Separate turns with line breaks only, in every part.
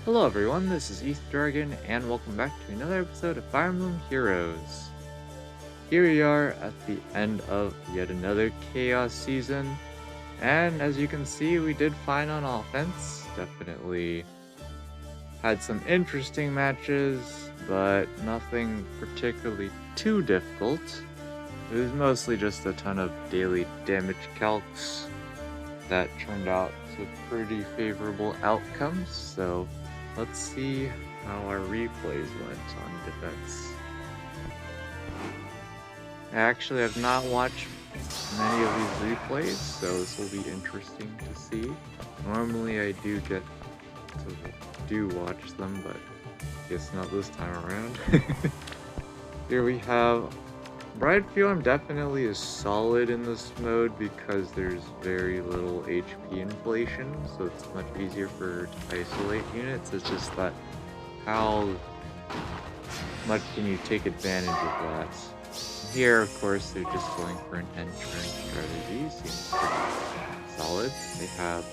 Hello everyone, this is East Dragon, and welcome back to another episode of Fire Emblem Heroes. Here we are at the end of yet another Chaos season, and as you can see, we did fine on offense. Definitely had some interesting matches, but nothing particularly too difficult. It was mostly just a ton of daily damage calcs that turned out to pretty favorable outcomes, so let's see how our replays went on defense. Actually, I've not watched many of these replays, so this will be interesting to see. Normally I do watch them, but I guess not this time around. Here we have Bride Fuel definitely is solid in this mode because there's very little HP inflation, so it's much easier for her to isolate units. It's just that how much can you take advantage of that? Here, of course, they're just going for an end turn strategy. Seems pretty solid. They have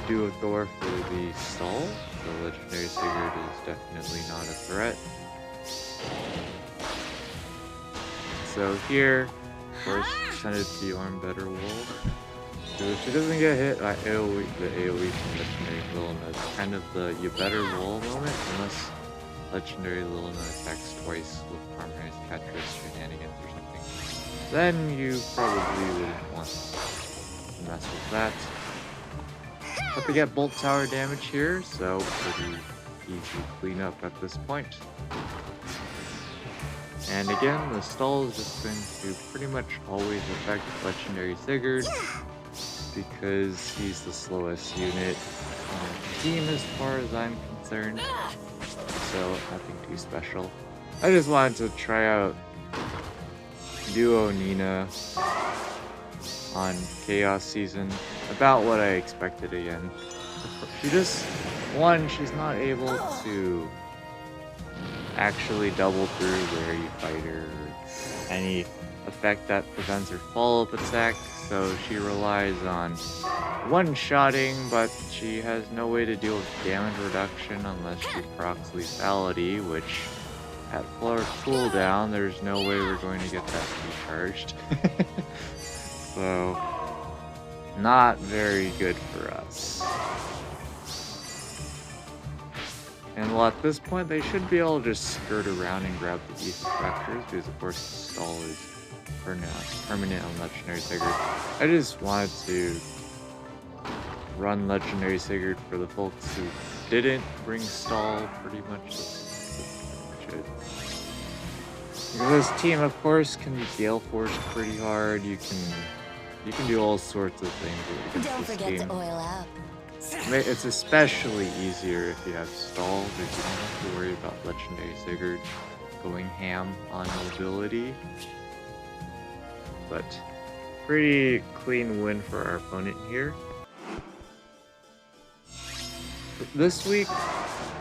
Duo Thor for the stall, so Legendary Sigurd is definitely not a threat. So here, of course, send it to Yarn Better Wall. So if she doesn't get hit by AoE, the AoE from Legendary Lilna, it's kind of the you better wall moment, unless Legendary Lilna attacks twice with Harmonized Catris shenanigans or something. Then you probably wouldn't want to mess with that. But they get Bolt Tower damage here, so pretty easy cleanup at this point. And again, the stall is just going to pretty much always affect Legendary Sigurd because he's the slowest unit on the team as far as I'm concerned. So nothing too special. I just wanted to try out Duo Nina on Chaos Season. About what I expected again. She's not able to actually double through where you fight her, or any effect that prevents her follow-up attack, so she relies on one-shotting, but she has no way to deal with damage reduction unless she procs lethality, which at floor cooldown, there's no way we're going to get that recharged. So, not very good for us. And well, at this point, they should be able to just skirt around and grab the Ether Fractures, because of course the stall is permanent on Legendary Sigurd. I just wanted to run Legendary Sigurd for the folks who didn't bring stall, pretty much. That's pretty much it. Because this team, of course, can be Gale Force pretty hard. You can do all sorts of things against
Don't
this
forget
team.
to oil up.
It's especially easier if you have stall, because you don't have to worry about Legendary Sigurd going ham on mobility. But pretty clean win for our opponent here. This week,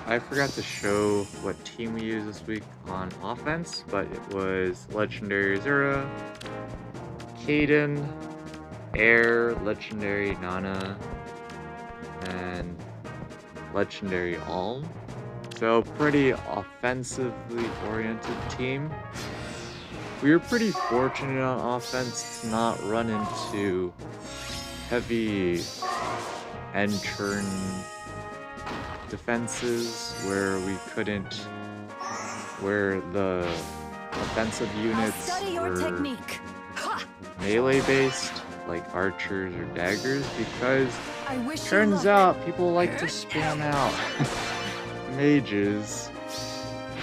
I forgot to show what team we used this week on offense, but it was Legendary Azura, Kaden, Air, Legendary Nana, and Legendary Alm. So pretty offensively oriented team. We were pretty fortunate on offense to not run into heavy end turn defenses where the offensive units were melee based, like archers or daggers, because turns out people like to spam out mages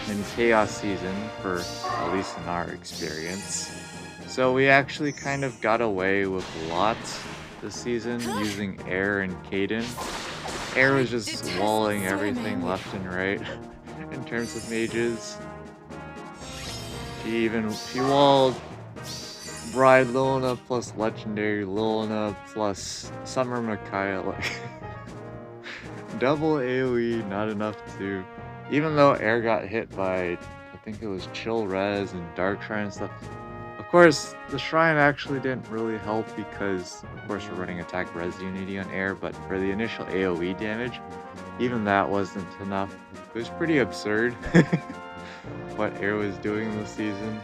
in Chaos Season, for at least in our experience. So we actually kind of got away with lots this season using Air and Kaden. Air was just walling everything left and right in terms of mages. She walled Bride Lilna plus Legendary Lilna plus Summer Micaiah, like double AoE, not enough to, even though Air got hit by, I think it was Chill Res and Dark Shrine and stuff. Of course, the Shrine actually didn't really help because, of course, we're running Attack Res Unity on Air, but for the initial AoE damage, even that wasn't enough. It was pretty absurd what Air was doing this season.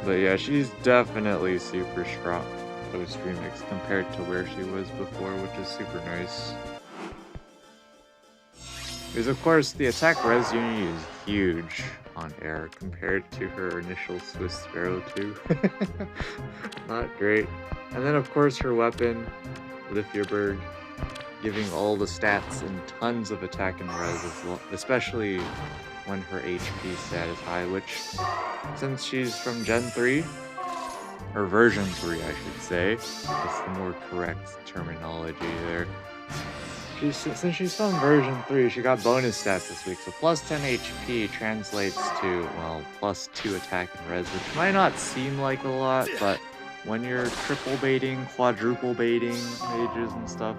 But yeah, she's definitely super strong post-remix compared to where she was before, which is super nice. Because of course the attack res unity is huge on Air compared to her initial Swiss Sparrow 2. Not great. And then of course her weapon, Lithierberg, giving all the stats and tons of attack and res as well, especially when her HP stat is high, which, since she's from Gen 3, or version 3 I should say, that's the more correct terminology there. Since she's from version 3, she got bonus stats this week, so plus 10 HP translates to, well, plus 2 attack and res, which might not seem like a lot, but when you're triple baiting, quadruple baiting mages and stuff,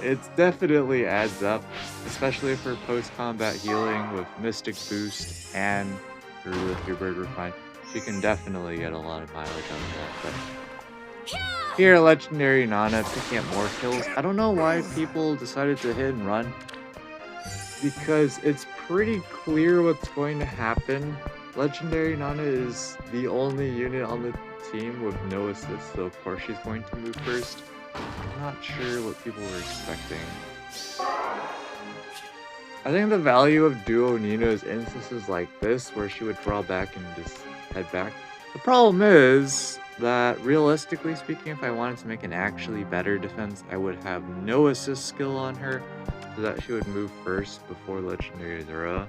it definitely adds up, especially for post-combat healing with Mystic Boost and her Lithierberg Refine. She can definitely get a lot of mileage out of that, but here, Legendary Nana picking up more kills. I don't know why people decided to hit and run, because it's pretty clear what's going to happen. Legendary Nana is the only unit on the team with no assist, so of course she's going to move first. I'm not sure what people were expecting. I think the value of Duo Nina is instances like this, where she would draw back and just head back. The problem is that, realistically speaking, if I wanted to make an actually better defense, I would have no assist skill on her, so that she would move first before Legendary Zura.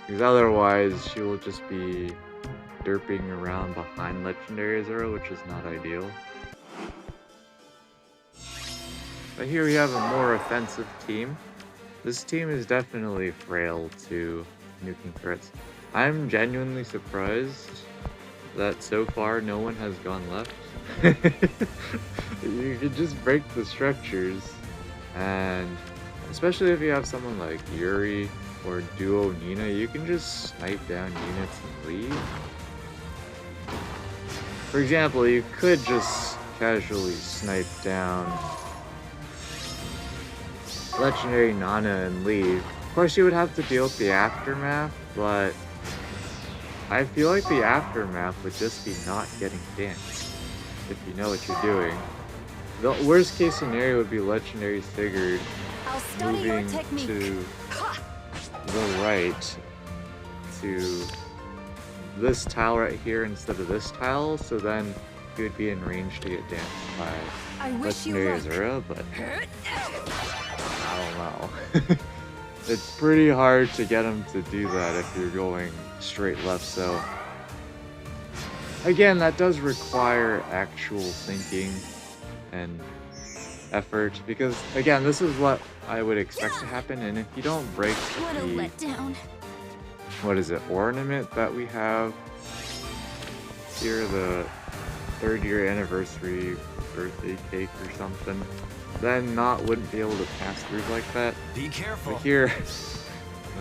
Because otherwise, she will just be derping around behind Legendary Zura, which is not ideal. But here we have a more offensive team. This team is definitely frail to nuking threats. I'm genuinely surprised that so far no one has gone left. You could just break the structures, and especially if you have someone like Yuri or Duo Nina, you can just snipe down units and leave. For example, you could just casually snipe down Legendary Nana and leave. Of course, you would have to deal with the aftermath, but I feel like the aftermath would just be not getting danced, if you know what you're doing. The worst case scenario would be Legendary Sigurd moving to the right to this tile right here instead of this tile, so then he would be in range to get danced by Legendary Azura, but I don't know. It's pretty hard to get him to do that if you're going straight left, so again, that does require actual thinking and effort, because again, this is what I would expect to happen, and if you don't break the what is it, ornament that we have here, the 3rd year anniversary birthday cake or something, then Not wouldn't be able to pass through like that.
Be careful.
But here,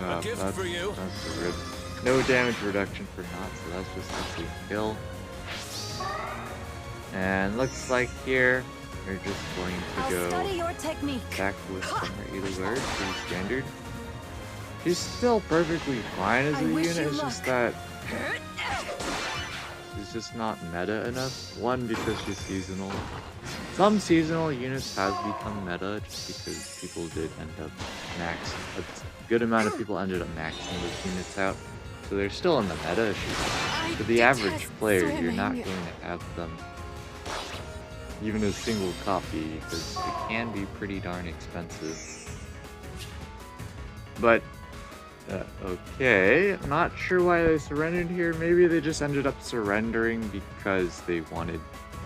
a gift for you.
That's good. No damage reduction for Not, so that's just actually a kill. And looks like here they're just going to go back with Summer Alert, pretty standard. She's still perfectly fine as a unit, it's just that she's just not meta enough. One, because she's seasonal. Some seasonal units have become meta just because people did end up maxing. A good amount of people ended up maxing those units out, so they're still in the meta. For the average player, you're not going to have them even a single copy, because it can be pretty darn expensive. But okay, I'm not sure why they surrendered here. Maybe they just ended up surrendering because they wanted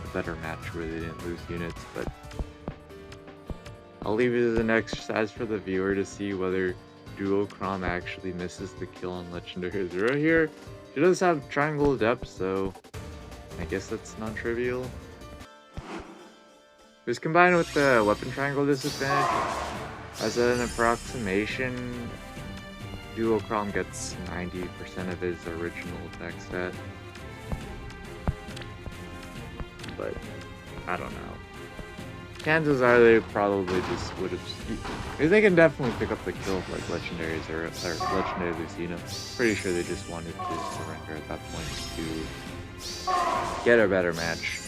a better match where they didn't lose units, but I'll leave it as an exercise for the viewer to see whether Duocrom actually misses the kill on Legendary Azura here. She does have Triangle Depth, so I guess that's non-trivial. It was combined with the Weapon Triangle disadvantage. As an approximation, Duocrom gets 90% of his original attack stat. But I don't know. chances are they probably just would have. Because they can definitely pick up the kill of like legendaries or legendary Lucina. Pretty sure they just wanted to surrender at that point to get a better match.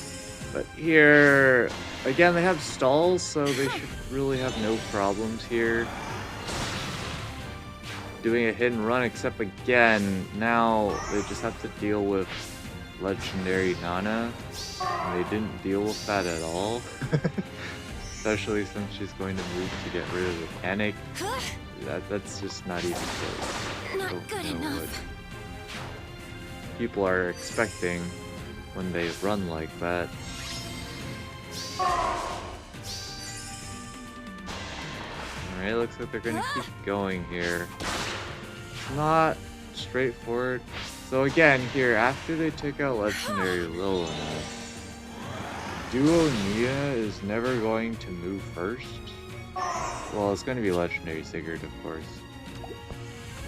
But here, again, they have stalls, so they should really have no problems here doing a hit and run, except again, now they just have to deal with legendary Nana, and they didn't deal with that at all. Especially since she's going to move to get rid of the panic. That's just not even close.
Not good enough.
What people are expecting when they run like that. Alright, looks like they're gonna keep going here. It's not straightforward. So again, here, after they take out Legendary Lilina, Duo Nia is never going to move first. Well, it's going to be Legendary Sigurd, of course.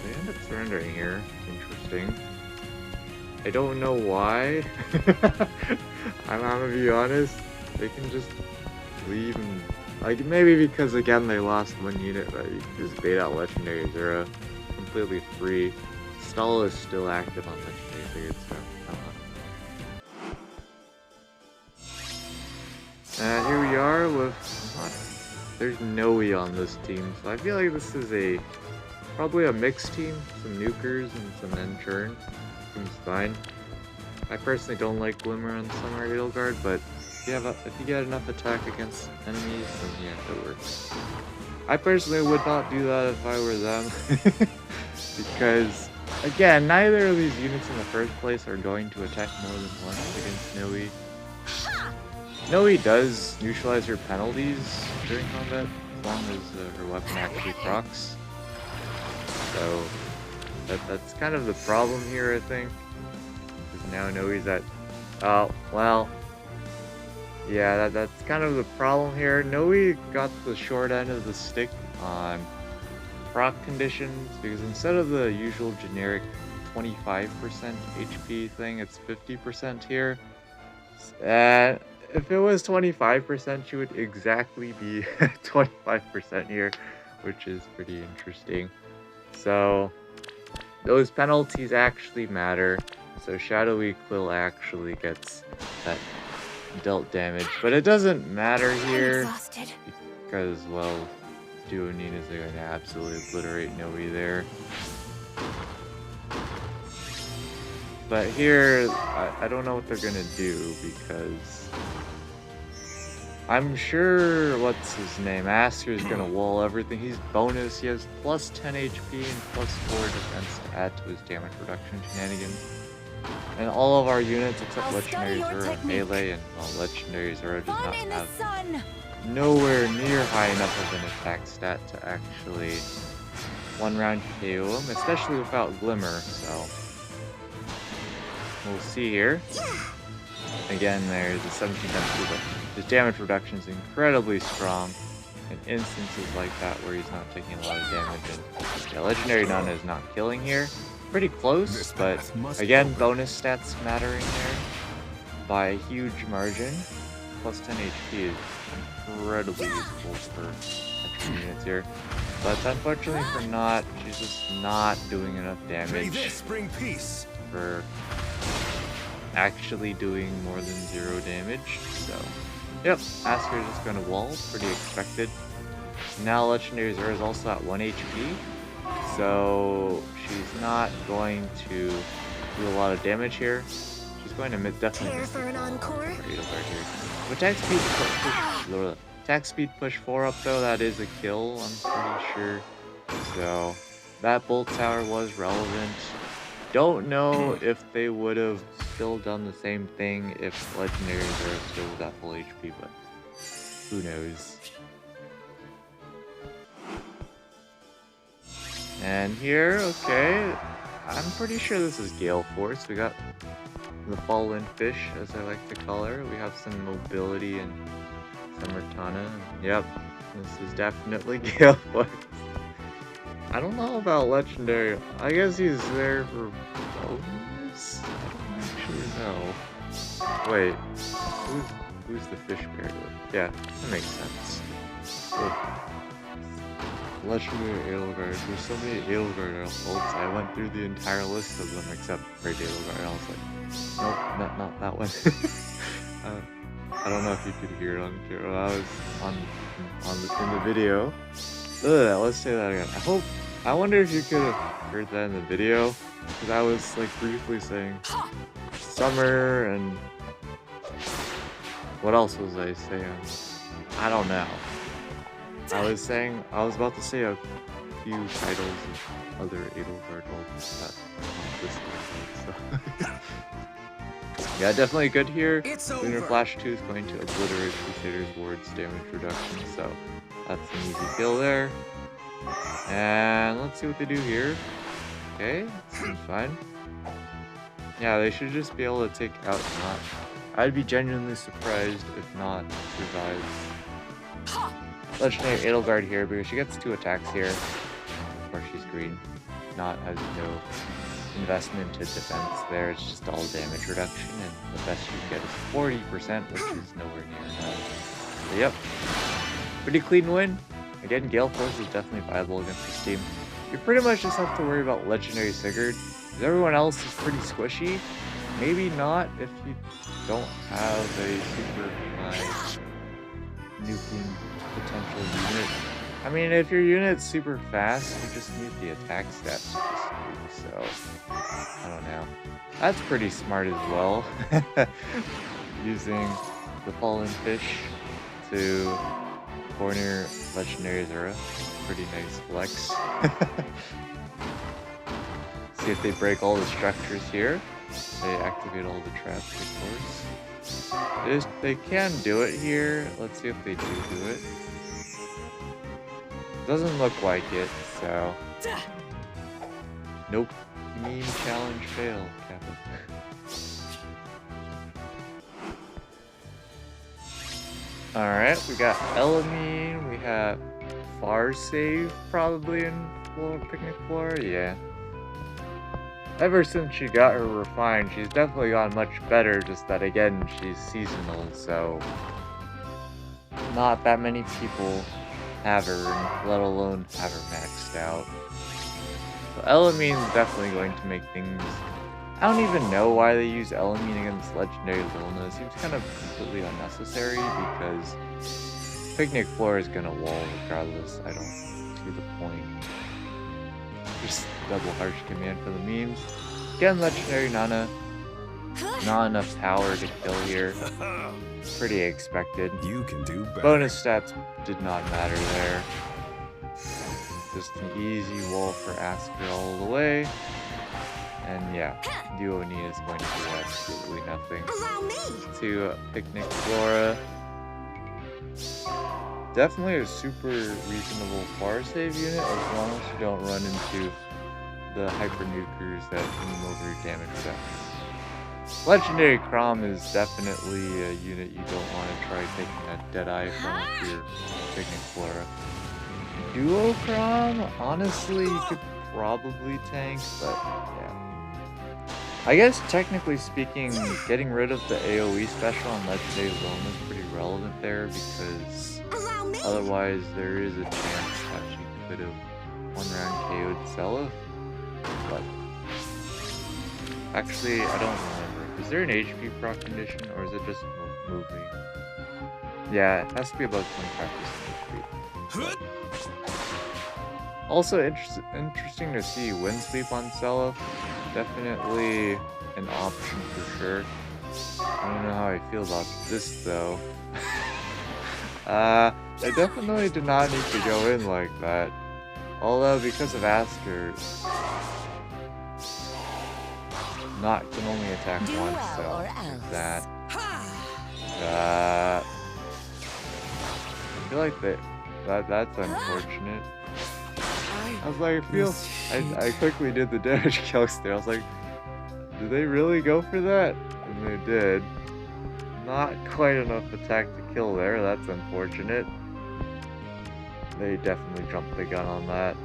They end up surrendering here. Interesting. I don't know why. I'm gonna be honest. They can just leave and... Like, maybe because, again, they lost one unit, but you can just bait out Legendary Zero. Completely free. Stall is still active on Legendary Sigurd, so... Here we are with... There's Noe on this team, so I feel like this is probably a mixed team. Some nukers and some Enchurn. Seems fine. I personally don't like Glimmer on Summer Edelgard, but if you get enough attack against enemies, then yeah, it works. I personally would not do that if I were them. Because, again, neither of these units in the first place are going to attack more than once against Noe. Noe does neutralize her penalties during combat, as long as her weapon actually procs. So, that's kind of the problem here, I think. Because now Noe's at... Oh, well... Yeah, that's kind of the problem here. Noe got the short end of the stick on proc conditions, because instead of the usual generic 25% HP thing, it's 50% here. And if it was 25%, she would exactly be 25% here, which is pretty interesting. So, those penalties actually matter. So Shadowy Quill actually gets that dealt damage, but it doesn't matter here because, well, Duonin is going to absolutely obliterate Noe there. But here, I don't know what they're going to do, because I'm sure, what's his name, Asker is going to wall everything. He's bonus, he has plus 10 HP and plus 4 defense to add to his damage reduction shenanigans. And all of our units except Legendary Zero and Melee, and well, Legendary Zero does not have nowhere near high enough of an attack stat to actually one-round KO him, especially without Glimmer, so we'll see here. Again, there's a 17 MP, but his damage reduction is incredibly strong in instances like that where he's not taking a lot of damage, and yeah, Legendary Nana is not killing here. Pretty close, but again, bonus stats mattering there by a huge margin. Plus 10 HP is incredibly useful for entry units here. But unfortunately for Not, she's just not doing enough damage for actually doing more than 0 damage. So, yep, Asker is just going to wall, pretty expected. Now Legendary Zero is also at 1 HP. So she's not going to do a lot of damage here. She's going to definitely miss the encore. With attack speed push 4 up though, that is a kill, I'm pretty sure. So that bolt tower was relevant. Don't know if they would have still done the same thing if Legendary Zero still was at full HP, but who knows. And here, okay, I'm pretty sure this is Gale Force. We got the Fallen Fish, as I like to call her. We have some mobility and some Ratana. Yep, this is definitely Gale Force. I don't know about Legendary. I guess he's there for bonus? I don't actually know. Wait, Who's the fish bear? Yeah, that makes sense. Look. Legendary Edelgard. There's so many Edelgard ults. I went through the entire list of them except Great Edelgard. I was like, nope, not that one. I don't know if you could hear it on camera. I was in the video. Ugh, let's say that again. I wonder if you could have heard that in the video, because I was like briefly saying summer and what else was I saying? I don't know. I was about to say a few titles of other Edelgard ults that this one. So. Yeah, definitely good here. Lunar Flash 2 is going to obliterate Crusader's Ward's damage reduction, so that's an easy kill there. And let's see what they do here. Okay, seems fine. Yeah, they should just be able to take out Not. I'd be genuinely surprised if Not survives Legendary Edelgard here because she gets 2 attacks here. Of course, she's green. Not has no investment to defense there. It's just all damage reduction, and the best you can get is 40%, which is nowhere near enough. So, yep, pretty clean win. Again, Gale Force is definitely viable against this team. You pretty much just have to worry about Legendary Sigurd. Everyone else is pretty squishy. Maybe not if you don't have a super high nuking potential unit. I mean, if your unit's super fast, you just need the attack stats to just nuke, so I don't know. That's pretty smart as well. Using the Fallen Fish to corner Legendary Zura. Pretty nice flex. See if they break all the structures here. They activate all the traps, of course. They can do it here. Let's see if they do it. Doesn't look like it, so... Nope. Meme challenge fail, Kappa. Alright, we got Elamine, we have Farsave probably in Picnic Flora, yeah. Ever since she got her refined, she's definitely gotten much better, just that again, she's seasonal, so not that many people have her, let alone have her maxed out. So Elamine's definitely going to make things... I don't even know why they use Elamine against Legendary Lilna. It seems kind of completely unnecessary because Picnic Floor is gonna wall regardless. I don't see the point. Just double harsh command for the memes. Again, Legendary Nana. Not enough power to kill here. Pretty expected.
You can do better.
Bonus stats did not matter there. Just an easy wall for Asker all the way. And yeah, Duonine is going to do absolutely nothing to Picnic Flora. Definitely a super reasonable far save unit as long as you don't run into the hyper nukers that move over your damage reduction. Legendary Crom is definitely a unit you don't want to try taking a Deadeye from your Picnic Flora. Duo Crom, honestly, you could probably tank, but yeah. I guess technically speaking, getting rid of the AoE special on Legendary Lilna is pretty relevant there because otherwise there is a chance that she could have one-round KO'd Seliph. But actually, I don't remember. Is there an HP proc condition or is it just moving? Yeah, it has to be about 25% HP. Also interesting to see Wind Sweep on Seliph. Definitely an option for sure. I don't know how I feel about this though. I definitely did not need to go in like that. Although because of Asker, Not can only attack once, so that. I feel like that's unfortunate. I was like, I quickly did the damage calcs there. I was like, did they really go for that? And they did. Not quite enough attack to kill there. That's unfortunate. They definitely jumped the gun on that.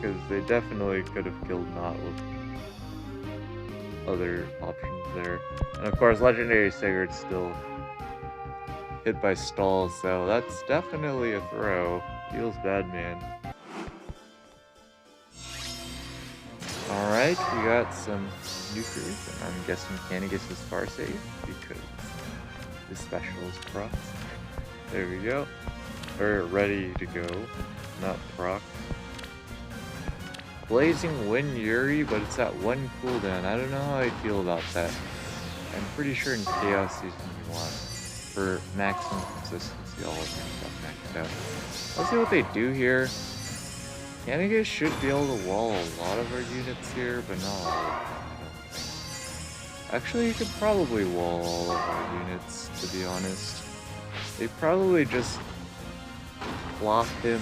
Because they definitely could have killed Not with other options there. And of course, Legendary Sigurd still hit by stall, so that's definitely a throw. Feels bad, man. Alright, we got some nukers, and I'm guessing Canigis is far safe because the special is proc. There we go. We're ready to go. Not proc. Blazing Wind Yuri, but it's at 1 cooldown. I don't know how I feel about that. I'm pretty sure in Chaos Season you want for maximum consistency all of your stuff maxed out. Let's see what they do here. Canigis should be able to wall a lot of our units here, but not all of them. Actually, you could probably wall all of our units, to be honest. They probably just block him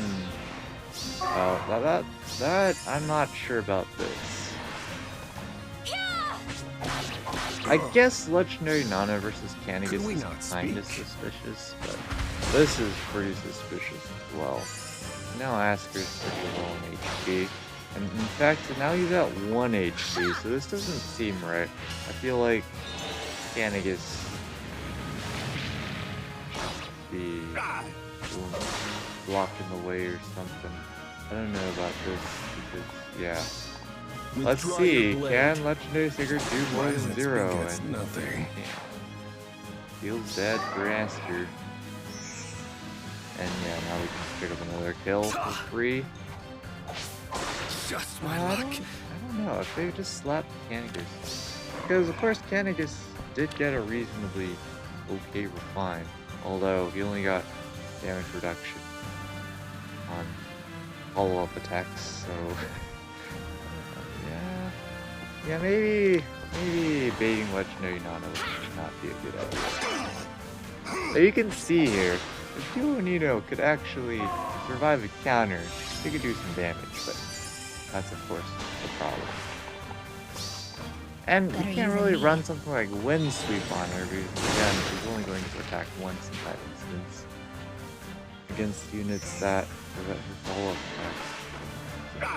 out. That I'm not sure about this. I guess Legendary Nana versus Canigis is kind of suspicious, but this is pretty suspicious as well. Now Asker's pretty low on HP, and in fact now he's at 1 HP, so this doesn't seem right. I feel like Canigis should be blocking the way or something. I don't know about this because, yeah. Let's see, can Legendary Sigurd do more than 0? And
nothing.
Yeah. Feels bad for Asker. And yeah, now we can pick up another kill for free.
Just my luck.
I don't know if they just slapped Canigis. Because of course Canigis did get a reasonably okay refine. Although he only got damage reduction on follow-up attacks, so yeah, maybe baiting Legendary Nana would not be a good idea. But you can see here, if Duonino could actually survive a counter, he could do some damage, but that's of course the problem. And you can't really run something like Wind Sweep on her because again, she's only going to attack once in that instance against units that prevent her follow-up attacks.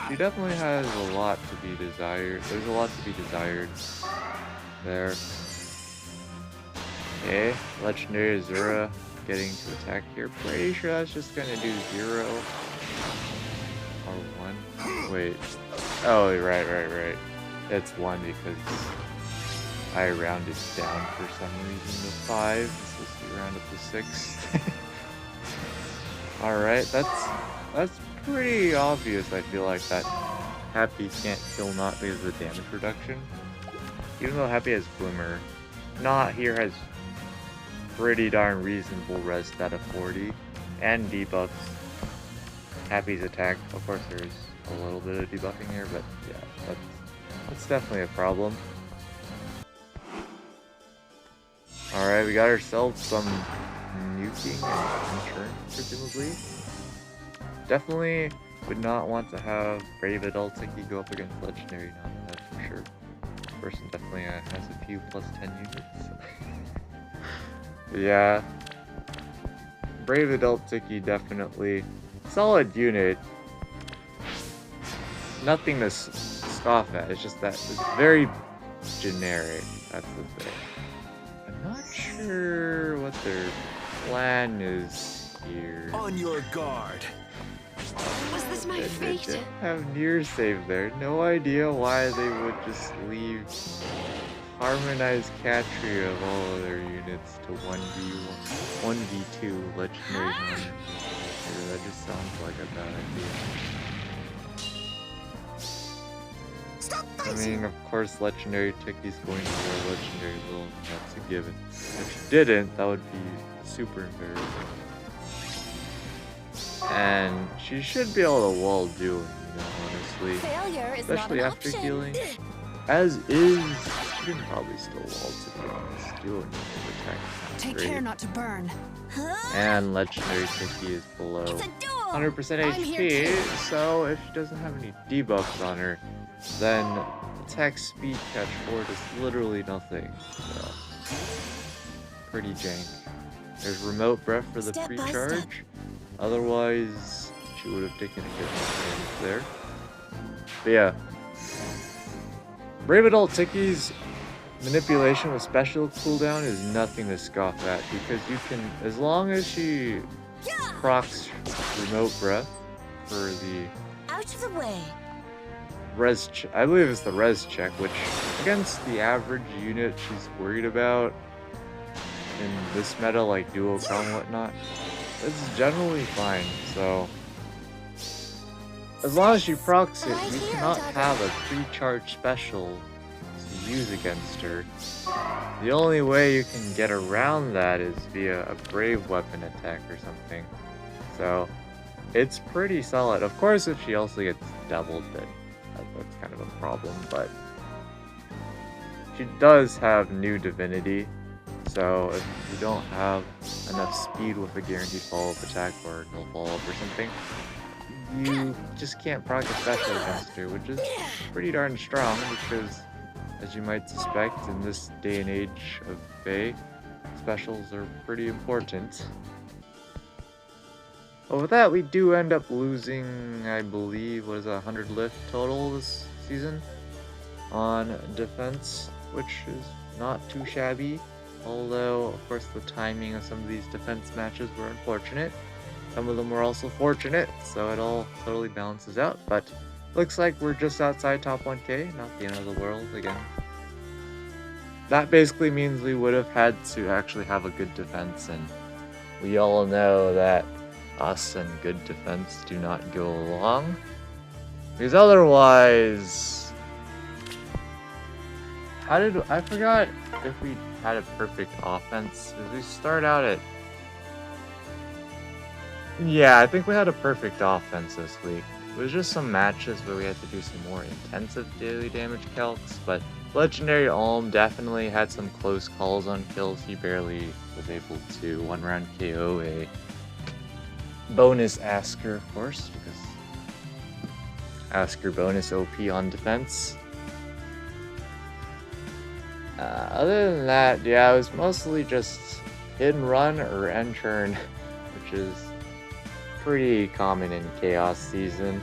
She definitely has a lot to be desired. There's a lot to be desired there. Okay, Legendary Azura getting to attack here. Pretty sure that's just gonna do 0 or 1. Wait. Oh, right. It's 1 because I rounded down for some reason to 5. It's supposed to be rounded up to 6. Alright, that's pretty obvious, I feel like, that Happy can't kill Not because of the damage reduction. Even though Happy has Glimmer, Not here has pretty darn reasonable res stat of 40 and debuffs Happy's attack. Of course there's a little bit of debuffing here, but yeah, that's definitely a problem. Alright, we got ourselves some nuking and turn, presumably. Definitely would not want to have Brave Adult Tiki go up against Legendary Nana, that's for sure. This person definitely has a few plus 10 units. But yeah, Brave Adult Tiki definitely solid unit. Nothing to scoff at, it's just that it's very generic, that's the thing. I'm not sure what their plan is here.
On your guard.
Was this my fate?
They didn't have near save there. No idea why they would just leave Harmonized Catria of all of their units to 1v1, 1v2 Legendary Nana. That just sounds like a bad idea. I mean, of course, Legendary Tiki's going to roll Legendary Lil, that's a given. If she didn't, that would be super embarrassing. And she should be able to wall Duo, honestly. Especially after healing. As is, she can probably still wall, to be honest. Duo needs to attack.
Take care not to burn.
And Legendary Tiki is below 100% HP, so if she doesn't have any debuffs on her, then attack speed catch forward is literally nothing. So, pretty jank. There's remote breath for the pre-charge. Otherwise, she would have taken a good damage there. But yeah, Brave Adult Tiki's manipulation with special cooldown is nothing to scoff at, because you can, as long as she procs remote breath for the
Out of the way.
I believe it's the res check, which against the average unit she's worried about in this meta, like duo crown and whatnot, it's generally fine. So as long as she procs it, we cannot have a pre-charged special to use against her. The only way you can get around that is via a brave weapon attack or something. So it's pretty solid. Of course, if she also gets doubled, then that's kind of a problem, but she does have new divinity. So if you don't have enough speed with a guaranteed follow-up attack or no follow-up or something, you just can't proc a special against her, which is pretty darn strong because, as you might suspect, in this day and age of Fae, specials are pretty important. But with that, we do end up losing, I believe, what is that, 100 lift total this season on defense, which is not too shabby. Although, of course, the timing of some of these defense matches were unfortunate. Some of them were also fortunate, so it all totally balances out. But looks like we're just outside top 1k, not the end of the world again. That basically means we would have had to actually have a good defense, and we all know that us and good defense do not go along. Because otherwise... I forgot if we had a perfect offense. Because we start out at... Yeah, I think we had a perfect offense this week. It was just some matches where we had to do some more intensive daily damage calcs, but Legendary Olm definitely had some close calls on kills. He barely was able to one-round KO a bonus Asker, of course, because Asker bonus OP on defense. Other than that, yeah, it was mostly just hit and run or end turn, which is pretty common in Chaos season.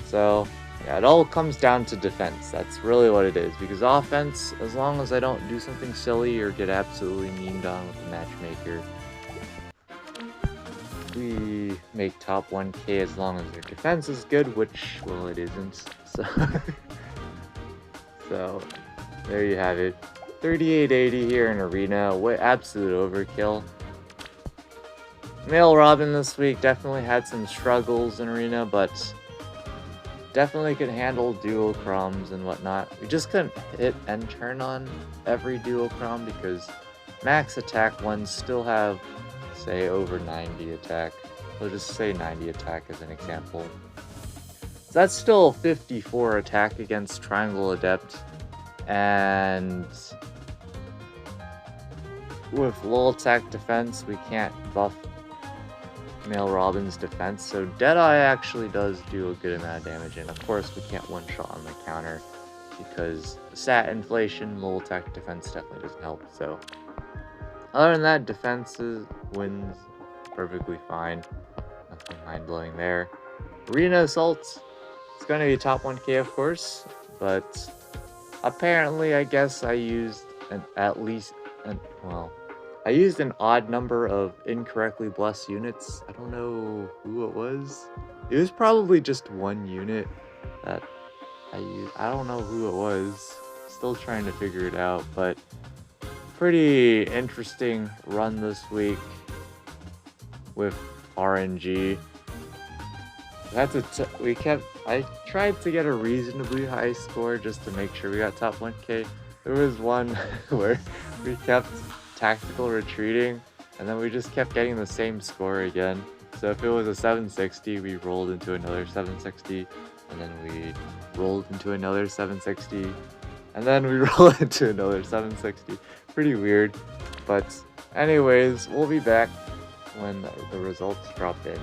So yeah, it all comes down to defense. That's really what it is, because offense, as long as I don't do something silly or get absolutely memed on with the matchmaker, we make top 1k as long as their defense is good, which, well, it isn't. So there you have it. 3880 here in Arena. What absolute overkill. Male Robin this week definitely had some struggles in Arena, but definitely could handle duochroms and whatnot. We just couldn't hit and turn on every duochrom because max attack ones still have, say, over 90 attack. We'll just say 90 attack as an example. So that's still 54 attack against Triangle Adept, and with low attack defense, we can't buff Male Robin's defense, so Deadeye actually does do a good amount of damage, and of course we can't one-shot on the counter because stat inflation, low attack defense definitely doesn't help. So other than that, defenses wins perfectly fine. Nothing mind-blowing there. Arena Assault, it's going to be top 1k of course, but apparently I guess I used I used an odd number of incorrectly blessed units. I don't know who it was. It was probably just one unit that I used. I don't know who it was. Still trying to figure it out, but pretty interesting run this week with RNG. I tried to get a reasonably high score just to make sure we got top 1k. There was one where we kept tactical retreating, and then we just kept getting the same score again. So if it was a 760, we rolled into another 760, and then we rolled into another 760, and then we rolled into another 760. Pretty weird, but anyways, we'll be back when the results drop in.